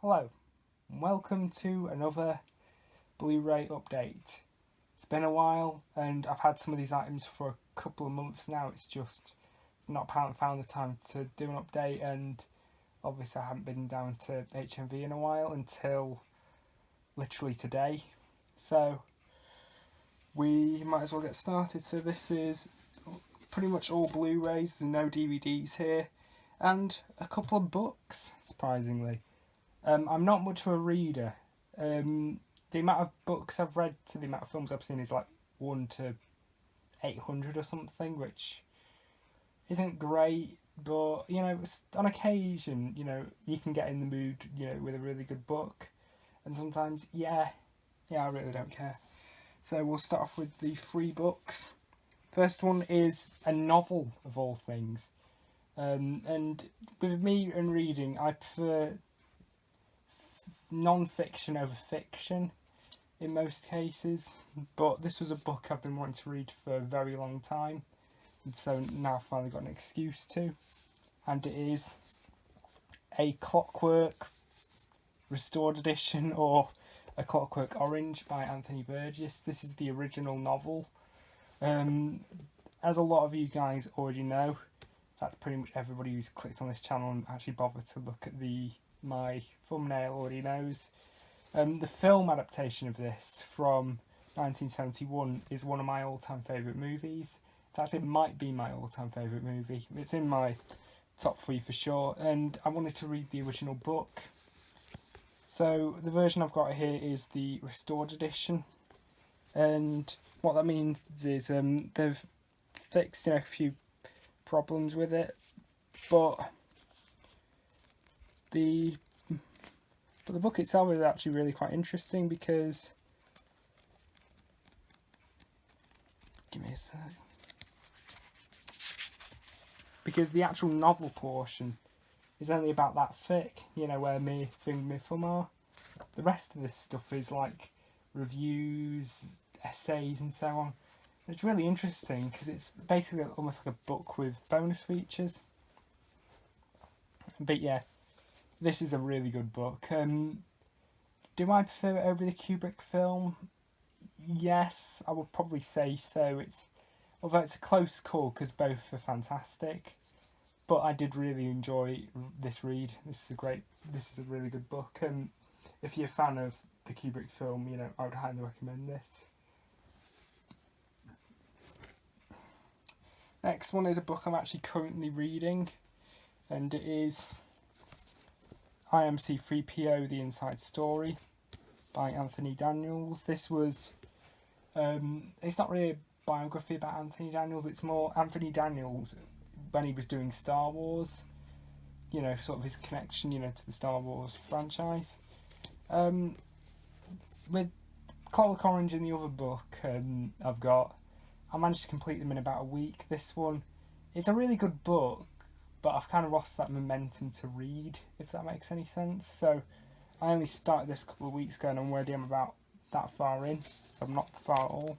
Hello, and welcome to another Blu-ray update. It's been a while, and I've had some of these items for a couple of months now. It's just not found the time to do an update, and obviously I haven't been down to HMV in a while until literally today. So we might as well get started. So this is pretty much all Blu-rays. There's no DVDs here, and a couple of books, surprisingly. I'm not much of a reader. The amount of books I've read to the amount of films I've seen is like 1 to 800 or something, which isn't great, but you know, on occasion, you know, you can get in the mood, you know, with a really good book, and sometimes, yeah, I really don't care. So we'll start off with the 3 books. First one is a novel, of all things, and with me and reading, I prefer non-fiction over fiction in most cases, but this was a book I've been wanting to read for a very long time, and so now I've finally got an excuse to, and it is A Clockwork Restored Edition, or A Clockwork Orange by Anthony Burgess. This is the original novel. As a lot of you guys already know, that's pretty much everybody who's clicked on this channel and actually bothered to look at my thumbnail already knows. The film adaptation of this from 1971 is one of my all-time favourite movies. In fact, it might be my all-time favourite movie. It's in my top 3 for sure, and I wanted to read the original book. So the version I've got here is the restored edition, and what that means is they've fixed a few problems with it, but the book itself is actually really quite interesting because, give me a sec, because the actual novel portion is only about that thick, you know, where my finger and my thumb are. The rest of this stuff is like reviews, essays and so on. It's really interesting because it's basically almost like a book with bonus features. But yeah, this is a really good book. Do I prefer it over the Kubrick film? Yes, I would probably say so. Although it's a close call because both are fantastic, but I did really enjoy this read. This is a really good book. If you're a fan of the Kubrick film, you know, I would highly recommend this. Next one is a book I'm actually currently reading, and it is IMC3PO, The Inside Story by Anthony Daniels. This was, it's not really a biography about Anthony Daniels, it's more Anthony Daniels when he was doing Star Wars, you know, sort of his connection, you know, to the Star Wars franchise. With Clockwork Orange and the other book I managed to complete them in about a week. This one, it's a really good book, but I've kind of lost that momentum to read, if that makes any sense. So I only started this a couple of weeks ago and already I'm about that far in, so I'm not far at all.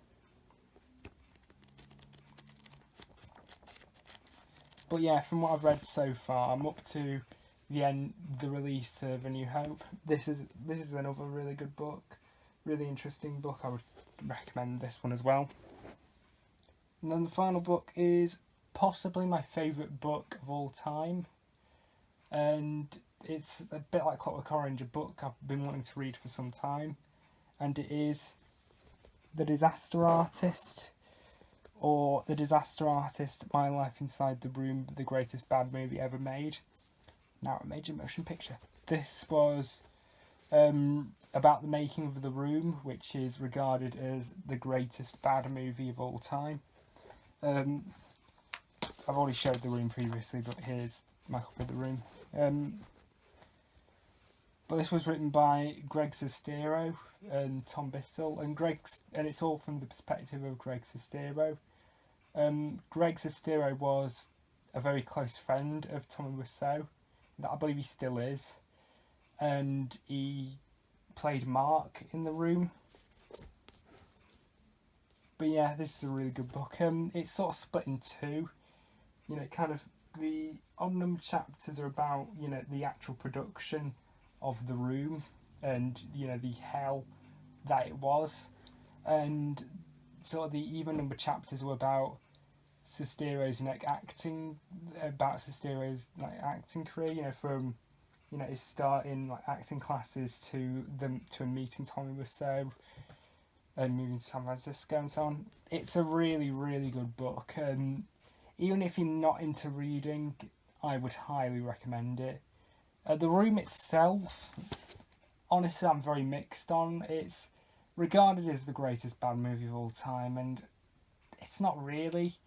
But yeah, from what I've read so far, I'm up to the release of A New Hope. This is another really good book, really interesting book. I would recommend this one as well. And then the final book is possibly my favourite book of all time, and it's a bit like Clockwork Orange, a book I've been wanting to read for some time, and it is The Disaster Artist, or The Disaster Artist, My Life Inside the Room, the greatest bad movie ever made. Now a major motion picture. This was about the making of The Room, which is regarded as the greatest bad movie of all time. I've already showed The Room previously, but here's my copy of The Room. But this was written by Greg Sestero and Tom Bissell, and it's all from the perspective of Greg Sestero. Greg Sestero was a very close friend of Tommy Wiseau, that I believe he still is, and he played Mark in The Room. But yeah, this is a really good book. It's sort of split in two. You know, kind of the odd-numbered chapters are about, you know, the actual production of the room and, you know, the hell that it was. And sort of the even number chapters were about Sestero's acting, about Sestero's acting career, you know, from, you know, his start in acting classes to him meeting Tommy Wiseau and moving to San Francisco and so on. It's a really, really good book. Even if you're not into reading, I would highly recommend it. The Room itself, honestly, I'm very mixed on. It's regarded as the greatest bad movie of all time, and it's not really.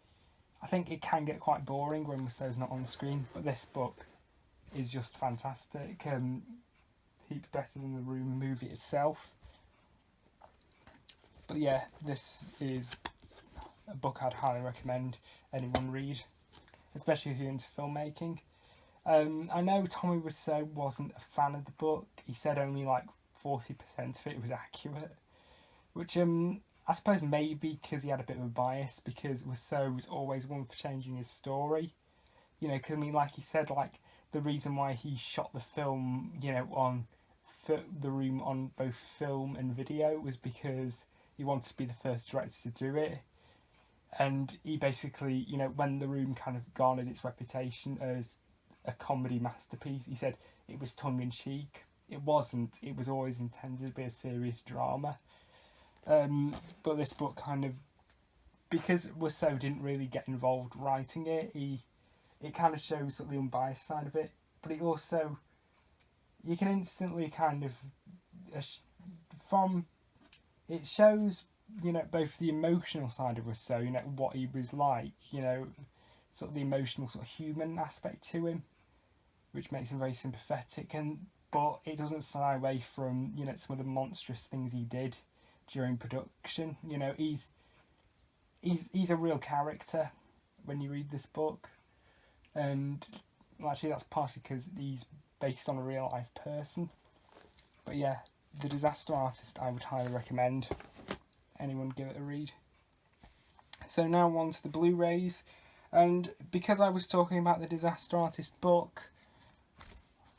I think it can get quite boring when Wiseau's not on screen, but this book is just fantastic. Heaps better than the Room movie itself. But yeah, this is a book I'd highly recommend anyone read, especially if you're into filmmaking. I know Tommy Wiseau wasn't a fan of the book. He said only 40% of it was accurate, which I suppose maybe because he had a bit of a bias, because Wiseau was always one for changing his story. You know, because I mean, like he said, the reason why he shot the film, you know, on the Room on both film and video was because he wanted to be the first director to do it. And he basically, you know, when the Room kind of garnered its reputation as a comedy masterpiece, he said it was tongue-in-cheek. It wasn't. It was always intended to be a serious drama. But this book kind of, because Wiseau didn't really get involved writing it, it kind of shows the unbiased side of it. But it also, you can instantly kind of, it shows, you know, both the emotional side of Wiseau, you know, what he was like, you know, sort of the emotional sort of human aspect to him, which makes him very sympathetic, but it doesn't shy away from, you know, some of the monstrous things he did during production. You know, he's a real character when you read this book, and actually that's partly because he's based on a real life person. But yeah, The Disaster Artist I would highly recommend anyone give it a read. So now on to the Blu-rays, and because I was talking about the Disaster Artist book,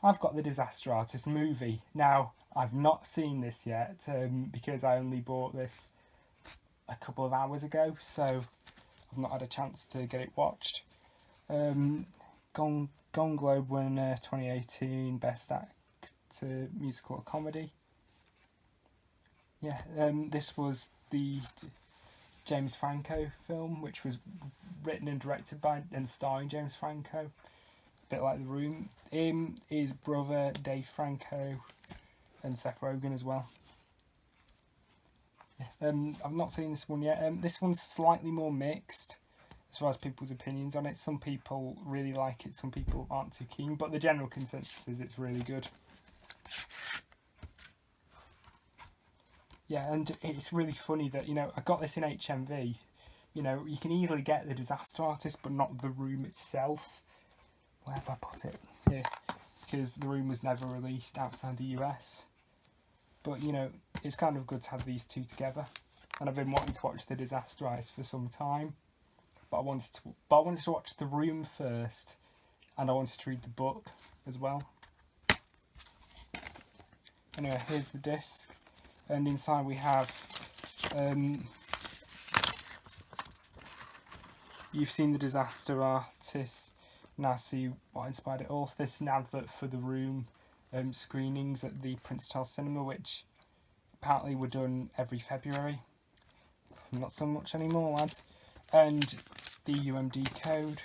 I've got the Disaster Artist movie. Now, I've not seen this yet, because I only bought this a couple of hours ago, so I've not had a chance to get it watched. Golden Globe winner 2018, Best Actor Musical or Comedy. Yeah, this was the James Franco film, which was written and directed by and starring James Franco, a bit like The Room. His brother Dave Franco and Seth Rogen as well. Yeah, I've not seen this one yet. This one's slightly more mixed as far as people's opinions on it. Some people really like it, some people aren't too keen, but the general consensus is it's really good. Yeah, and it's really funny that, you know, I got this in HMV. You know, you can easily get The Disaster Artist, but not The Room itself. Where have I put it? Here. Because The Room was never released outside the US. But, you know, it's kind of good to have these two together. And I've been wanting to watch The Disaster Artist for some time. But I wanted to watch The Room first. And I wanted to read the book as well. Anyway, here's the disc. And inside we have, you've seen The Disaster Artist, now see what inspired it all. So this is an advert for The Room screenings at the Prince Charles Cinema, which apparently were done every February. Not so much anymore, lads. And the UMD code,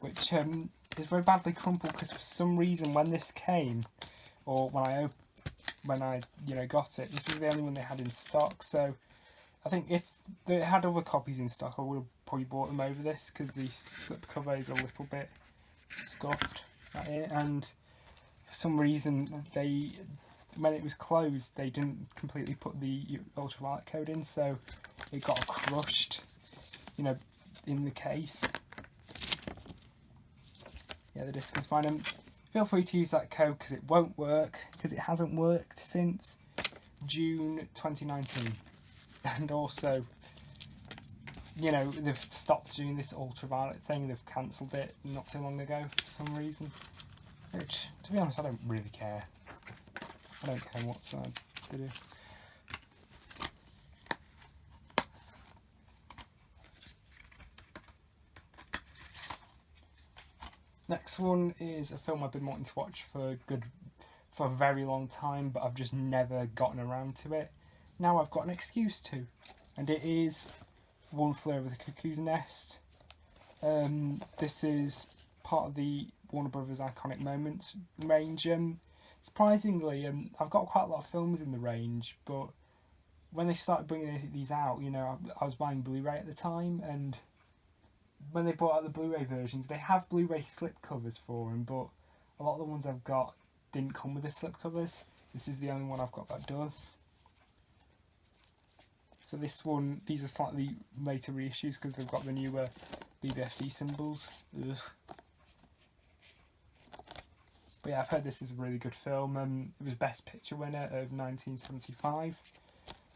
which is very badly crumpled, because for some reason when this came, or when I got it, this was the only one they had in stock. So I think if they had other copies in stock, I would have probably bought them over this, because the slip cover is a little bit scuffed right here, and for some reason when it was closed, they didn't completely put the ultraviolet code in, so it got crushed, you know, in the case. Yeah, the disc is fine. Feel free to use that code, because it won't work, because it hasn't worked since June 2019. And also, you know, they've stopped doing this ultraviolet thing. They've cancelled it not too long ago for some reason. Which, to be honest, I don't really care. I don't care what side they do. Next one is a film I've been wanting to watch for a very long time, but I've just never gotten around to it. Now I've got an excuse to, and it is One Flew Over the Cuckoo's Nest. This is part of the Warner Brothers Iconic Moments range. Surprisingly, I've got quite a lot of films in the range, but when they started bringing these out, you know, I was buying Blu-ray at the time, and when they brought out the Blu-ray versions, they have Blu-ray slipcovers for them, but a lot of the ones I've got didn't come with the slipcovers. This is the only one I've got that does. So this one, these are slightly later reissues because they've got the newer BBFC symbols. Ugh. But yeah, I've heard this is a really good film. It was Best Picture winner of 1975.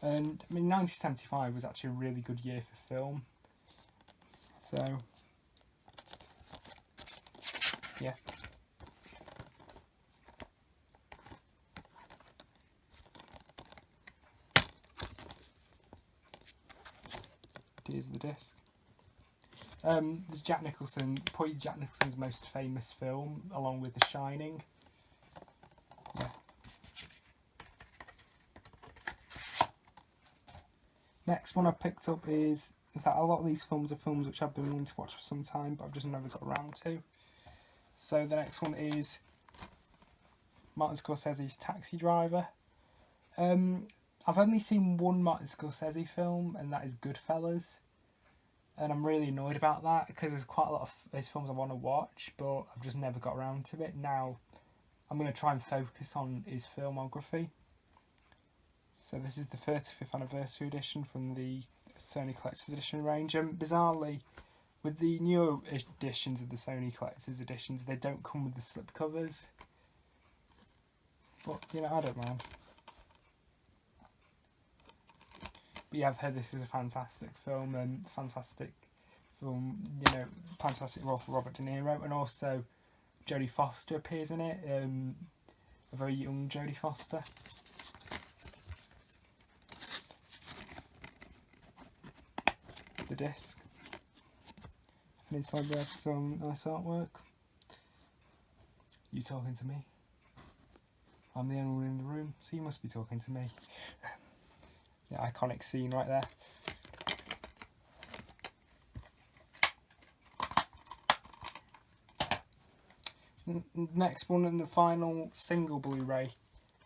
And I mean, 1975 was actually a really good year for film. So, yeah. Here's the disc. There's Jack Nicholson, probably Jack Nicholson's most famous film, along with The Shining. Yeah. Next one I picked up is, in fact, a lot of these films are films which I've been wanting to watch for some time, but I've just never got around to. So the next one is Martin Scorsese's Taxi Driver. I've only seen one Martin Scorsese film, and that is Goodfellas. And I'm really annoyed about that because there's quite a lot of those films I want to watch, but I've just never got around to it. Now I'm going to try and focus on his filmography. So this is the 35th anniversary edition from the Sony Collector's Edition range. Bizarrely, with the newer editions of the Sony Collector's Editions, they don't come with the slipcovers. But, you know, I don't mind. But yeah, I've heard this is a fantastic film, you know, fantastic role for Robert De Niro, and also Jodie Foster appears in it, a very young Jodie Foster. The disc. And inside there some nice artwork. You talking to me? I'm the only one in the room, so you must be talking to me. Yeah, iconic scene right there. Next one and the final single Blu-ray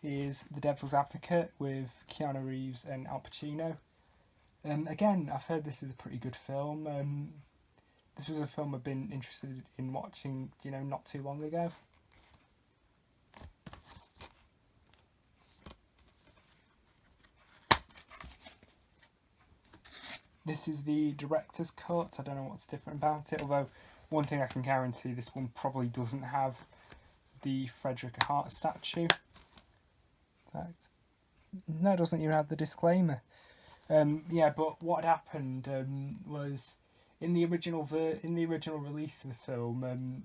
is The Devil's Advocate with Keanu Reeves and Al Pacino. Again, I've heard this is a pretty good film. This was a film I've been interested in watching, you know, not too long ago. This is the director's cut. I don't know what's different about it, although one thing I can guarantee, this one probably doesn't have the Frederick Hart statue. In fact, no, it doesn't even have the disclaimer. Yeah, but what happened was in the original release of the film,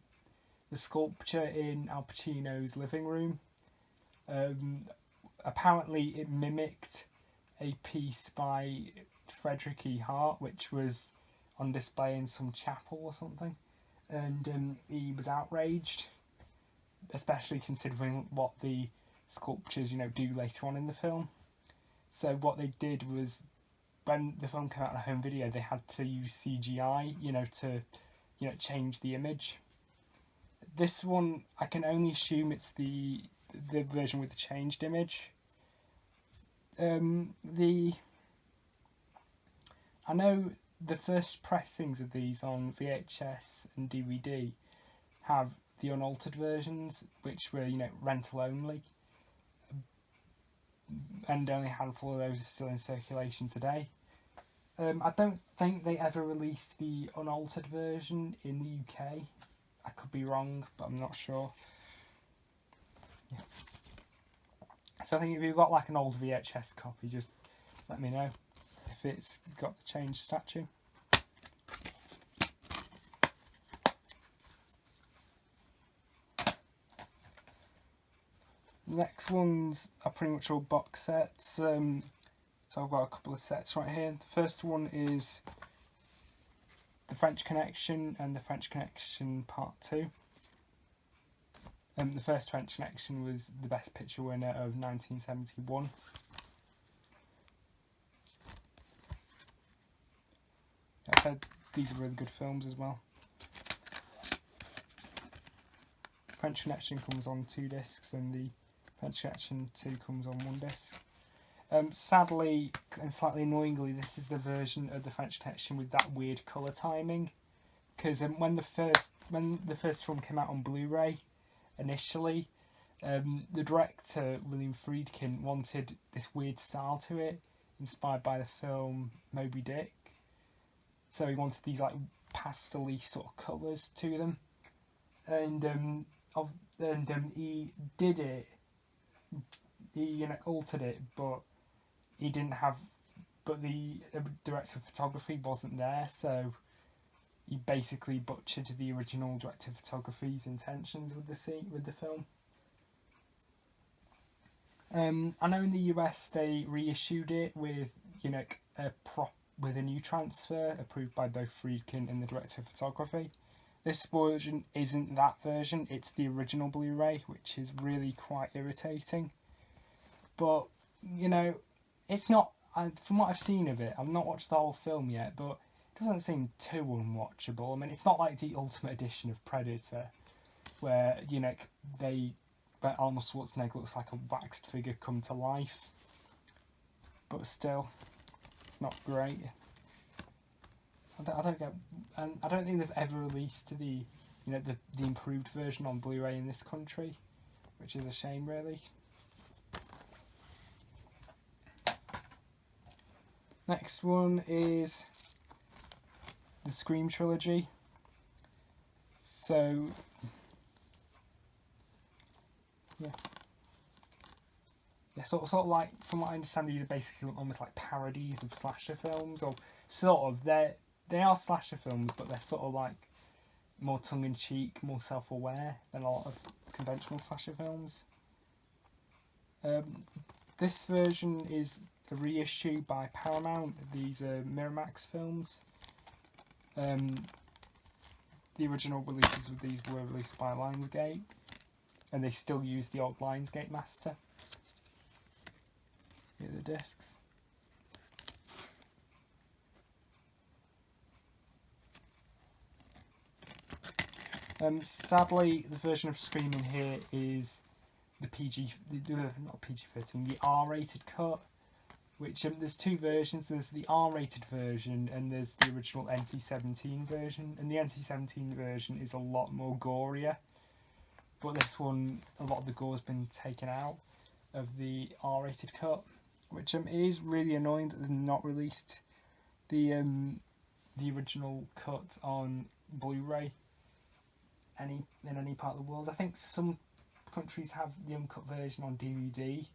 the sculpture in Al Pacino's living room, apparently it mimicked a piece by Frederick E. Hart, which was on display in some chapel or something, and he was outraged, especially considering what the sculptures, you know, do later on in the film. So what they did was, when the film came out on home video, they had to use CGI, you know, to, you know, change the image. This one, I can only assume it's the version with the changed image. I know the first pressings of these on VHS and DVD have the unaltered versions, which were, you know, rental only, and only a handful of those are still in circulation today. I don't think they ever released the unaltered version in the UK. I could be wrong, but I'm not sure. Yeah. So I think if you've got like an old VHS copy, just let me know if it's got the changed statue. next ones are pretty much all box sets. So I've got a couple of sets right here. The first one is The French Connection and The French Connection Part 2. The first French Connection was the Best Picture winner of 1971. I've heard these are really good films as well. French Connection comes on 2 discs and the French Connection 2 comes on 1 disc. Sadly and slightly annoyingly, this is the version of the French Connection with that weird colour timing. Because when the first film came out on Blu-ray, initially, the director William Friedkin wanted this weird style to it, inspired by the film Moby Dick. So he wanted these like pastel-y sort of colours to them, and he did it. He altered it, but he didn't have. But the director of photography wasn't there, so he basically butchered the original director of photography's intentions with the film. I know in the US they reissued it with with a new transfer approved by both Friedkin and the director of photography. This version isn't that version, it's the original Blu-ray, which is really quite irritating. But, it's not, from what I've seen of it, I've not watched the whole film yet, but it doesn't seem too unwatchable. I mean, it's not like the Ultimate Edition of Predator, where, where Arnold Schwarzenegger looks like a waxed figure come to life. But still, it's not great. I don't get, and I don't think they've ever released the improved version on Blu-ray in this country, which is a shame, really. Next one is the Scream trilogy. So, yeah, sort of like, from what I understand, these are basically almost like parodies of slasher films, or sort of. They are slasher films, but they're sort of like more tongue-in-cheek, more self-aware than a lot of conventional slasher films. This version is a reissue by Paramount. These are Miramax films. The original releases of these were released by Lionsgate, and they still use the old Lionsgate master. Here are the discs. Sadly, the version of Scream in here is the the R-rated cut, which there's 2 versions. There's the R-rated version and there's the original NC-17 version, and the NC-17 version is a lot more gorier, but this one, a lot of the gore's been taken out of the R-rated cut, which is really annoying that they've not released the original cut on Blu-ray in any part of the world. I think some countries have the uncut version on DVD,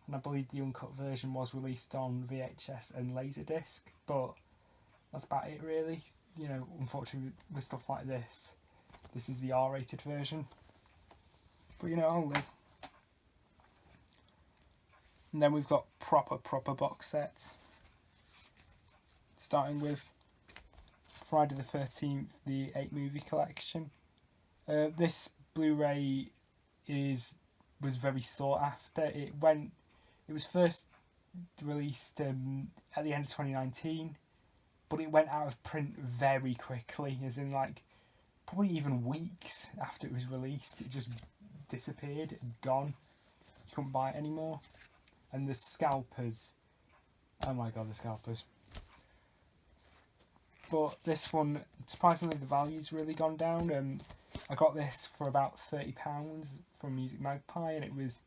and I believe the uncut version was released on VHS and Laserdisc, but that's about it, really. Unfortunately, with stuff like this is the R-rated version. But I'll live. And then we've got proper box sets, starting with Friday the 13th, the 8 movie collection. This Blu-ray was very sought after. It was first released at the end of 2019, but it went out of print very quickly, as in probably even weeks after it was released. It just disappeared, gone. You couldn't buy it anymore. And the scalpers, oh my god, the scalpers. But this one, surprisingly, the value's really gone down. I got this for about £30 from Music Magpie, and it was,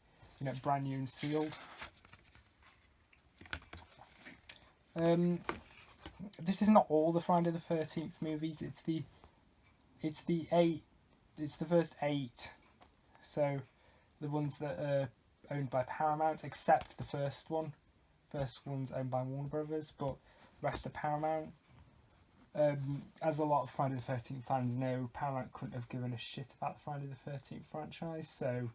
brand new and sealed. This is not all the Friday the 13th movies. It's the first 8. So the ones that are owned by Paramount, except the first one. First one's owned by Warner Brothers, but the rest are Paramount. As a lot of Friday the 13th fans know, Paramount couldn't have given a shit about the Friday the 13th franchise, so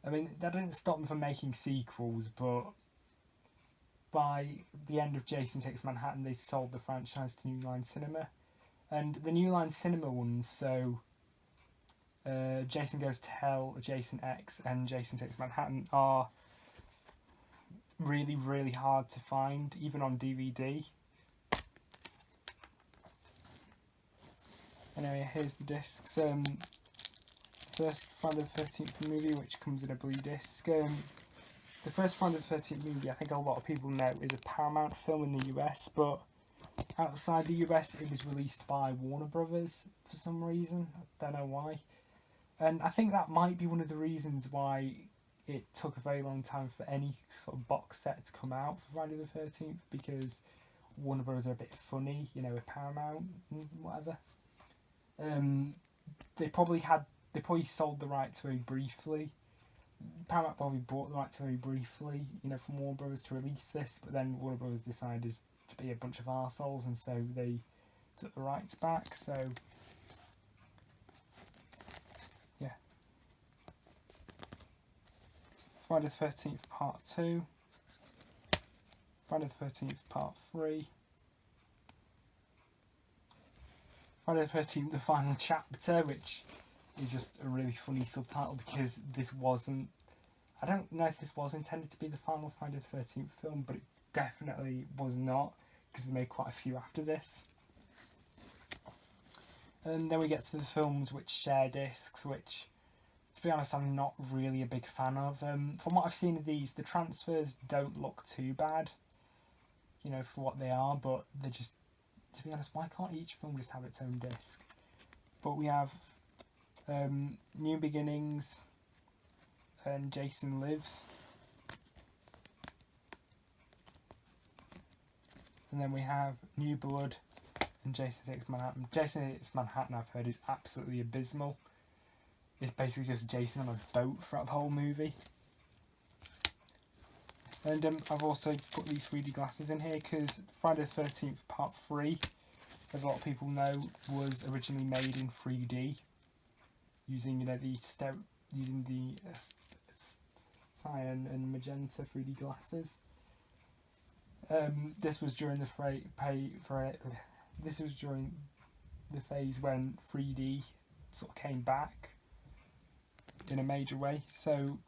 I mean, that didn't stop them from making sequels, but by the end of Jason Takes Manhattan, they sold the franchise to New Line Cinema. And the New Line Cinema ones, so Jason Goes to Hell, Jason X, and Jason Takes Manhattan, are really, really hard to find, even on DVD. Anyway, here's the discs. First Friday the 13th movie, which comes in a blue disc. The first Friday the 13th movie, I think a lot of people know, is a Paramount film in the US, but outside the US it was released by Warner Brothers for some reason. I don't know why. And I think that might be one of the reasons why it took a very long time for any sort of box set to come out for Friday the 13th, because Warner Brothers are a bit funny, you know, with Paramount and whatever. They probably sold the rights very briefly. Paramount probably bought the rights very briefly, you know, from Warner Brothers to release this, but then Warner Brothers decided to be a bunch of arseholes, and so they took the rights back. So yeah, Friday the 13th Part 2, Friday the 13th Part 3, Friday the 13th The Final Chapter, which is just a really funny subtitle because this wasn't, I don't know if this was intended to be the final Friday the 13th film, but it definitely was not, because they made quite a few after this. And then we get to the films which share discs, which, to be honest, I'm not really a big fan of. From what I've seen of these, the transfers don't look too bad, you know, for what they are, but they're just, to be honest, why can't each film just have its own disc? But we have New Beginnings and Jason Lives, and then we have New Blood and Jason Takes Manhattan. Jason Takes Manhattan, I've heard, is absolutely abysmal. It's basically just Jason on a boat throughout the whole movie. And I've also put these 3D glasses in here because Friday the 13th Part 3, as a lot of people know, was originally made in 3D. Using, you know, the cyan and magenta 3D glasses. This was during the phase when 3D sort of came back in a major way. So,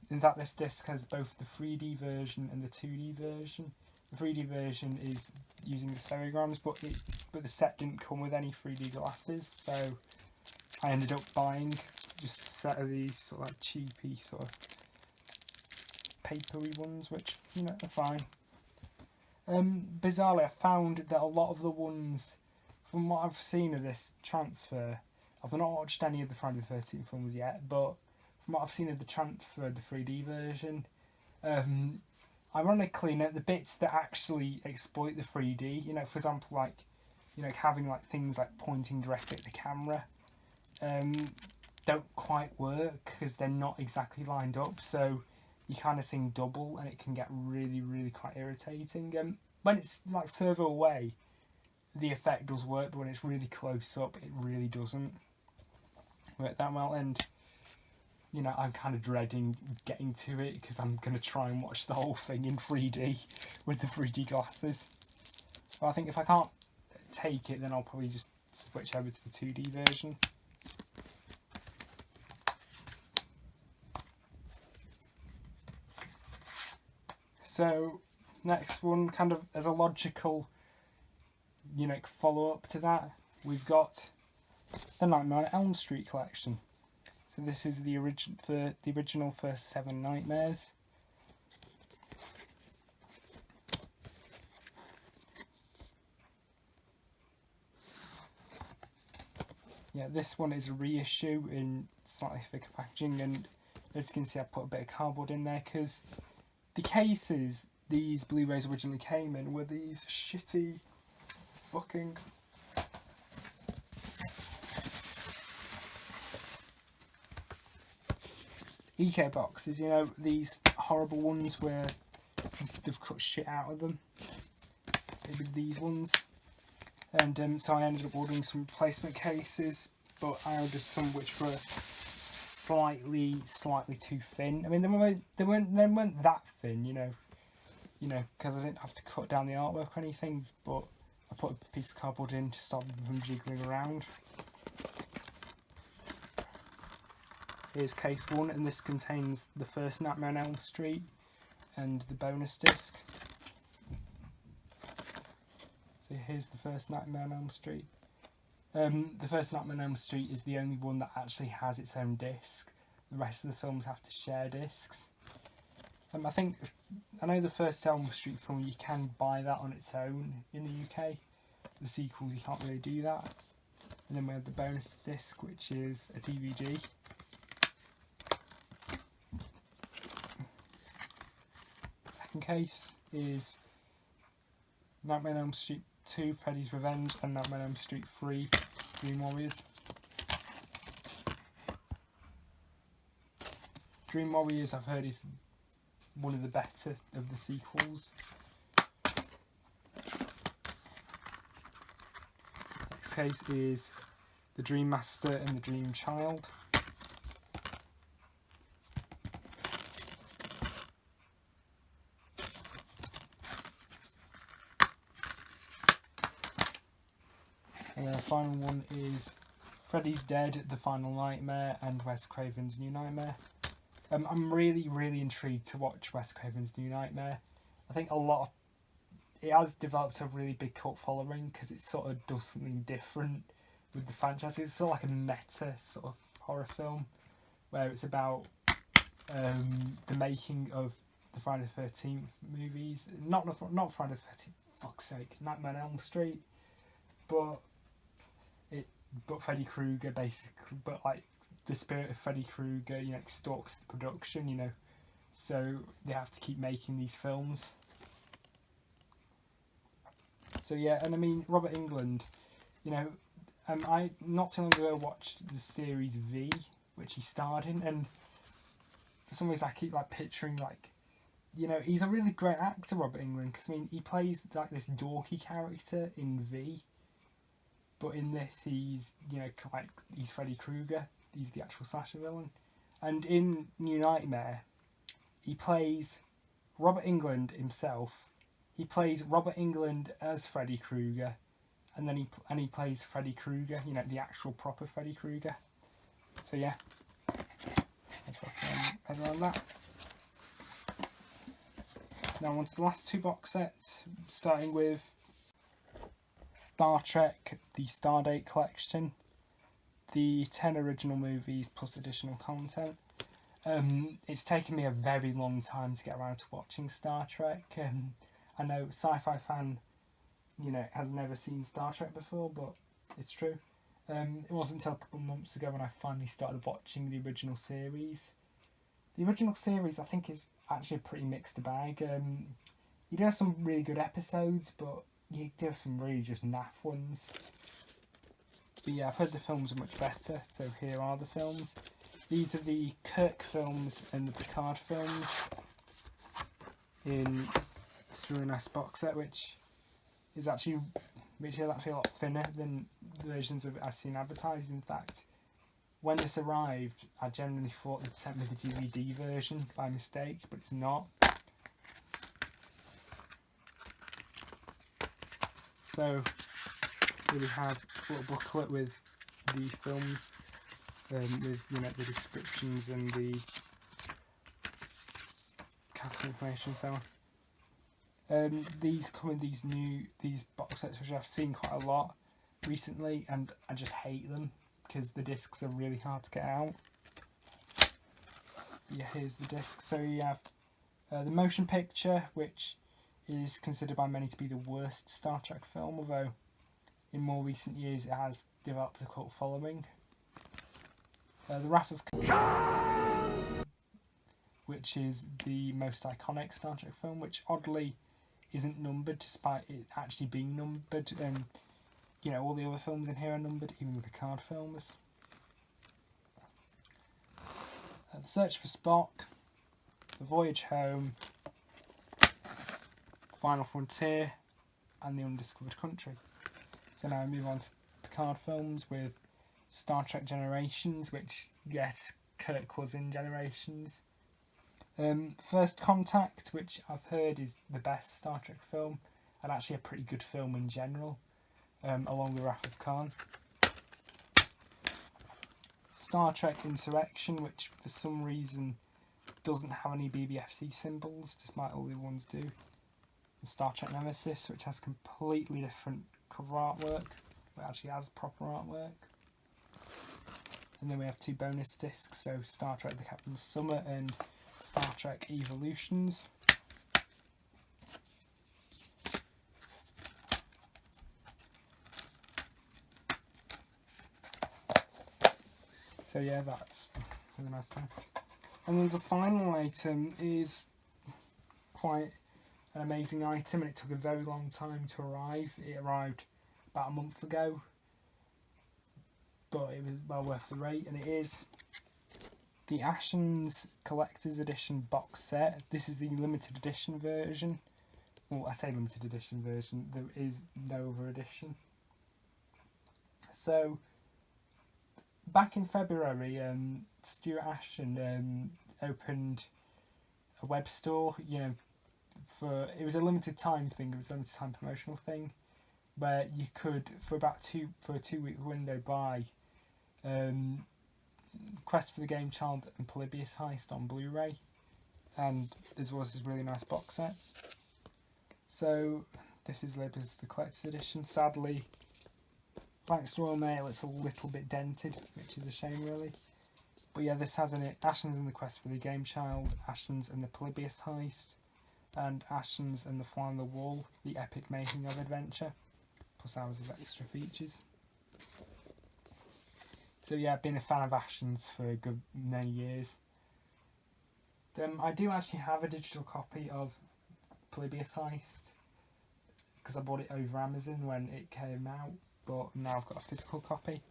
in fact, this disc has both the 3D version and the 2D version. The 3D version is using the stereograms, but the set didn't come with any 3D glasses, so I ended up buying just a set of these sort of like cheapy sort of papery ones, which, you know, are fine. Bizarrely, I found that a lot of the ones, from what I've seen of this transfer, I've not watched any of the Friday the 13th films yet, but from what I've seen of the transfer, the 3D version, ironically, the bits that actually exploit the 3D, you know, for example, like, you know, having like things like pointing directly at the camera, don't quite work because they're not exactly lined up, so you kind of sing double and it can get really, really quite irritating. When it's like further away, the effect does work, but when it's really close up, it really doesn't work that well. And, you know, I'm kind of dreading getting to it because I'm going to try and watch the whole thing in 3D with the 3D glasses. But I think if I can't take it, then I'll probably just switch over to the 2D version. So, next one, kind of as a logical, you know, follow-up to that, we've got the Nightmare on Elm Street collection. So this is the original first 7 Nightmares. Yeah, this one is a reissue in slightly thicker packaging, and as you can see, I put a bit of cardboard in there because the cases these Blu-rays originally came in were these shitty fucking eco boxes, you know, these horrible ones where they've cut shit out of them. It was these ones, and so I ended up ordering some replacement cases, but I ordered some which were slightly too thin. I mean, they weren't that thin, you know, because I didn't have to cut down the artwork or anything, but I put a piece of cardboard in to stop them from jiggling around. Here's case 1, and this contains the first Nightmare on Elm Street and the bonus disc. So here's the first Nightmare on Elm Street. The first Nightmare on Elm Street is the only one that actually has its own disc. The rest of the films have to share discs. I know the first Elm Street film, you can buy that on its own in the UK. The sequels, you can't really do that. And then we have the bonus disc, which is a DVD. Second case is Nightmare on Elm Street 2, Freddy's Revenge, and Nightmare on Elm Street 3, Dream Warriors. Dream Warriors, I've heard, is one of the better of the sequels. Next case is The Dream Master and the Dream Child. And the final one is Freddy's Dead, The Final Nightmare, and Wes Craven's New Nightmare. I'm really intrigued to watch Wes Craven's New Nightmare. I think it has developed a really big cult following because it sort of does something different with the franchise. It's sort of like a meta sort of horror film where it's about the making of the Friday the 13th movies. Not Friday the 13th, fuck's sake, Nightmare on Elm Street. But Freddy Krueger basically, but like the spirit of Freddy Krueger, you know, stalks the production, you know, so they have to keep making these films. So yeah, and I mean Robert Englund, you know, I not too long ago watched the series V, which he starred in, and for some reason I keep like picturing like, you know, he's a really great actor, Robert Englund, because I mean he plays like this dorky character in V. But in this, he's, you know, like, he's Freddy Krueger. He's the actual slasher villain. And in New Nightmare, he plays Robert Englund himself. He plays Robert Englund as Freddy Krueger, and then he plays Freddy Krueger. You know, the actual proper Freddy Krueger. So yeah, let's head around that. Now on to the last two box sets, starting with Star Trek, the Stardate Collection, the 10 original movies plus additional content. It's taken me a very long time to get around to watching Star Trek. I know Sci-Fi Fan, you know, has never seen Star Trek before, but it's true. It wasn't until a couple of months ago when I finally started watching the original series. The original series, I think, is actually a pretty mixed bag. You do have some really good episodes, but you do have some really just naff ones. But yeah, I've heard the films are much better, so here are the films. These are the Kirk films and the Picard films in this really nice box set, which is actually a lot thinner than the versions of it I've seen advertised. In fact, when this arrived, I genuinely thought they'd sent me the DVD version by mistake, but it's not. So here we have a little booklet with the films, with, you know, the descriptions and the cast information and so on. These come in these box sets which I've seen quite a lot recently, and I just hate them because the discs are really hard to get out. Yeah, here's the disc. So you have the motion picture, which is considered by many to be the worst Star Trek film, although in more recent years it has developed a cult following. The Wrath of Khan, which is the most iconic Star Trek film, which oddly isn't numbered despite it actually being numbered, and you know, all the other films in here are numbered, even the Picard films. The Search for Spock, The Voyage Home, Final Frontier, and The Undiscovered Country. So now I move on to Picard films with Star Trek Generations, which, yes, Kirk was in Generations. First Contact, which I've heard is the best Star Trek film, and actually a pretty good film in general, along with Wrath of Khan. Star Trek Insurrection, which for some reason doesn't have any BBFC symbols, despite all the other ones do. And Star Trek Nemesis, which has completely different cover artwork, but actually has proper artwork. And then we have 2 bonus discs, so Star Trek The Captain's Summer and Star Trek Evolutions. So yeah, that's a nice one. And then the final item is quite an amazing item, and it took a very long time to arrive. It arrived about a month ago, but it was well worth the wait, and it is the Ashen's Collector's Edition box set. This is the limited edition version. Well, I say limited edition version, there is no other edition. So, back in February, Stuart Ashen opened a web store, it was a limited time thing, it was a limited time promotional thing, where you could, for a 2-week window, buy Quest for the Game Child and Polybius Heist on Blu-ray, and as well as this really nice box set. So this is labelled as the collector's edition. Sadly, thanks to Royal Mail, it's a little bit dented, which is a shame really. But yeah, this has in it Ashen's and the Quest for the Game Child, Ashen's and the Polybius Heist, and Ashen's and the Fly on the Wall, the epic making of adventure, plus hours of extra features. So yeah, I've been a fan of Ashen's for a good many years. I do actually have a digital copy of Polybius Heist, because I bought it over Amazon when it came out, but now I've got a physical copy.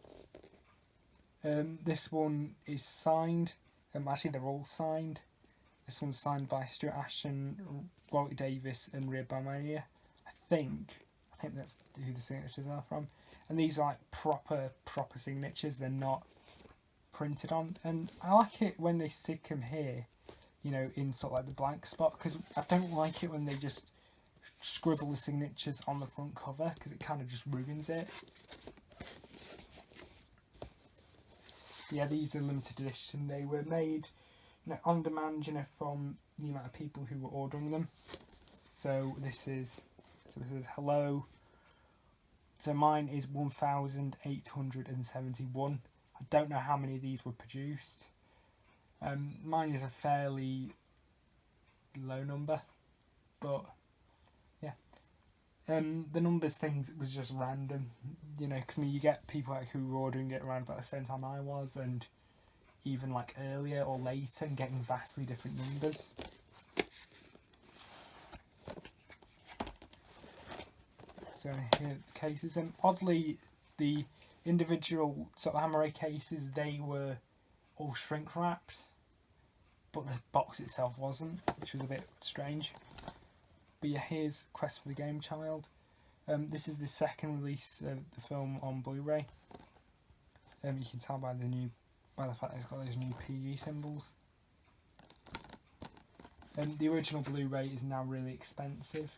This one is signed, actually they're all signed. This one's signed by Stuart Ashen, Wally Davis and Rhea Barmania. I think that's who the signatures are from. And these are like proper signatures, they're not printed on. And I like it when they stick them here, in sort of like the blank spot, because I don't like it when they just scribble the signatures on the front cover, because it kind of just ruins it. Yeah, these are limited edition. They were made on demand, from the amount of people who were ordering them. So this is hello. So mine is 1,871. I don't know how many of these were produced. Mine is a fairly low number, but yeah. The numbers things was just random, because you get people who were ordering it around about the same time I was, and even like earlier or later, and getting vastly different numbers. So here are the cases, and oddly, the individual sort of Hammer cases, they were all shrink wrapped, but the box itself wasn't, which was a bit strange. But yeah, here's Quest for the Game Child. This is the second release of the film on Blu-ray. You can tell by the fact that it's got those new PG symbols. The original Blu-ray is now really expensive.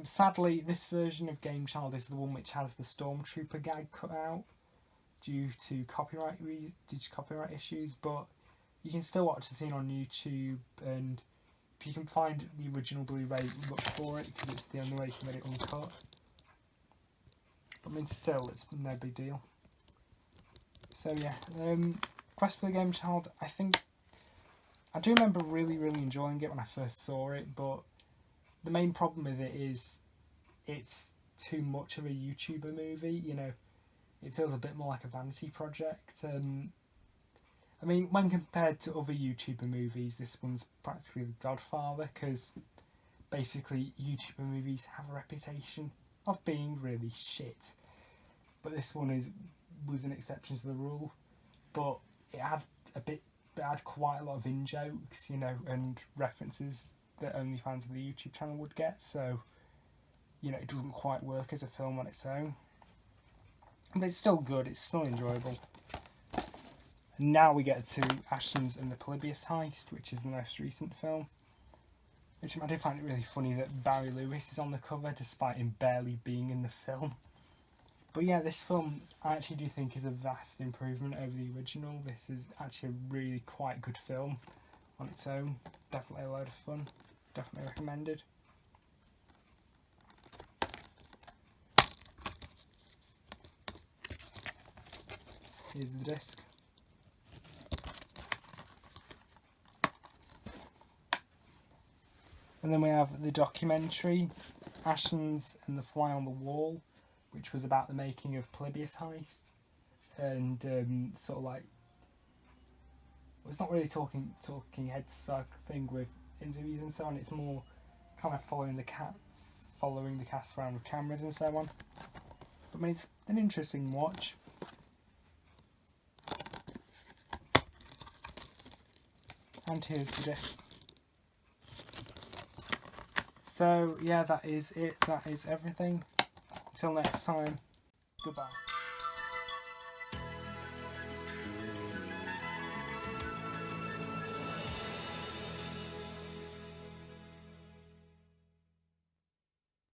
Sadly, this version of Game Child is the one which has the Stormtrooper gag cut out due to copyright issues, but you can still watch the scene on YouTube, and if you can find the original Blu-ray, look for it, because it's the only way you can get it uncut. But still, it's no big deal. So yeah, Quest for the Game Child, I do remember really enjoying it when I first saw it, but the main problem with it is it's too much of a YouTuber movie, it feels a bit more like a vanity project. When compared to other YouTuber movies, this one's practically the godfather, because basically YouTuber movies have a reputation of being really shit. But this one was an exception to the rule, but it had quite a lot of in-jokes, and references that only fans of the YouTube channel would get, so you know, it doesn't quite work as a film on its own. But it's still good, it's still enjoyable. And now we get to Ashton's and the Polybius Heist, which is the most recent film. Which I do find it really funny that Barry Lewis is on the cover despite him barely being in the film. But yeah, this film I actually do think is a vast improvement over the original. This is actually a really quite good film on its own. Definitely a load of fun. Definitely recommended. Here's the disc. And then we have the documentary, Ashton's and the Fly on the Wall, which was about the making of Polybius Heist. And sort of like, well, it's not really talking head style thing with interviews and so on. It's more kind of following the cast around with cameras and so on. But I mean, it's an interesting watch. And here's the disc. So yeah, that is it. That is everything. Until next time, goodbye.